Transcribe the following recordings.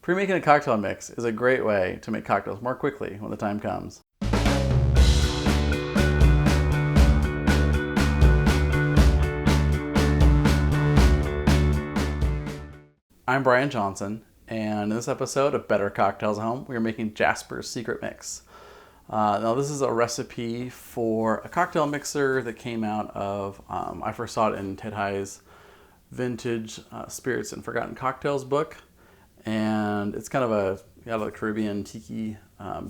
Pre-making a cocktail mix is a great way to make cocktails more quickly when the time comes. I'm Brian Johnson, and in this episode of Better Cocktails at Home, we are making Jasper's secret mix. Now this is a recipe for a cocktail mixer that came out of, I first saw it in Ted High's Vintage Spirits and Forgotten Cocktails book. And it's kind of out of the Caribbean tiki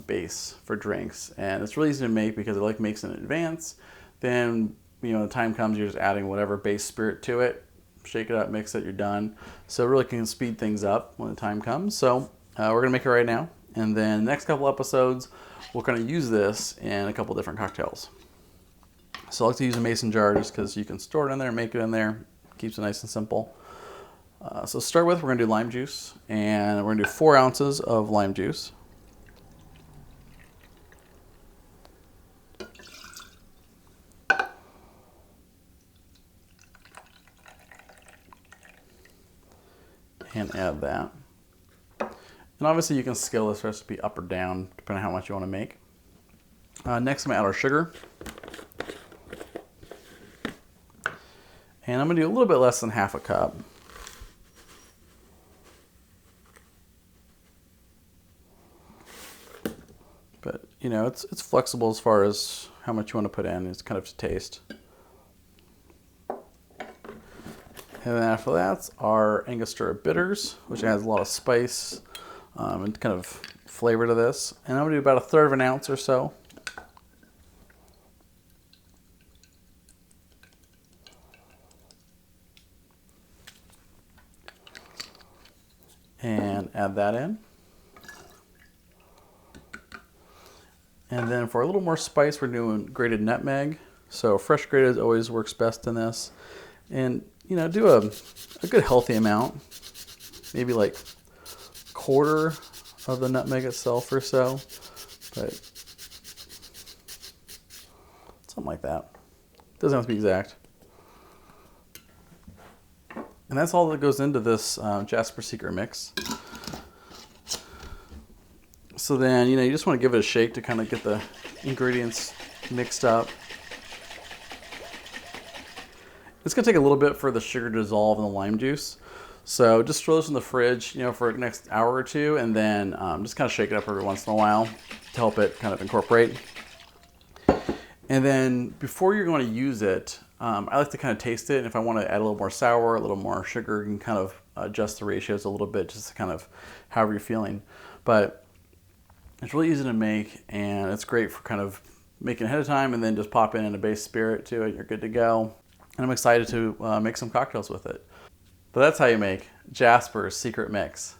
base for drinks. And it's really easy to make because it makes it in advance. Then, when the time comes, you're just adding whatever base spirit to it. Shake it up, mix it, you're done. So it really can speed things up when the time comes. So we're gonna make it right now. And then the next couple episodes, we're gonna use this in a couple different cocktails. So I like to use a mason jar just because you can store it in there, make it in there. Keeps it nice and simple. So to start with, we're going to do lime juice, and we're going to do 4 ounces of lime juice. And add that. And obviously you can scale this recipe up or down depending on how much you want to make. Next I'm going to add our sugar. And I'm going to do a little bit less than half a cup. But, it's flexible as far as how much you want to put in. It's kind of to taste. And then after that's our Angostura bitters, which adds a lot of spice and kind of flavor to this. And I'm going to do about 1/3 of an ounce or so. And add that in. And then for a little more spice, we're doing grated nutmeg. So fresh grated always works best in this. And, do a good healthy amount. Maybe like 1/4 of the nutmeg itself or so. But something like that. Doesn't have to be exact. And that's all that goes into this Jasper secret mix. So then, you just want to give it a shake to kind of get the ingredients mixed up. It's going to take a little bit for the sugar to dissolve in the lime juice. So just throw this in the fridge, for the next hour or two, and then just kind of shake it up every once in a while to help it kind of incorporate. And then before you're going to use it, I like to kind of taste it. And if I want to add a little more sour, a little more sugar, you can kind of adjust the ratios a little bit, just to kind of however you're feeling. But it's really easy to make, and it's great for kind of making ahead of time and then just pop in a base spirit to it. You're good to go. And I'm excited to make some cocktails with it. But that's how you make Jasper's secret mix.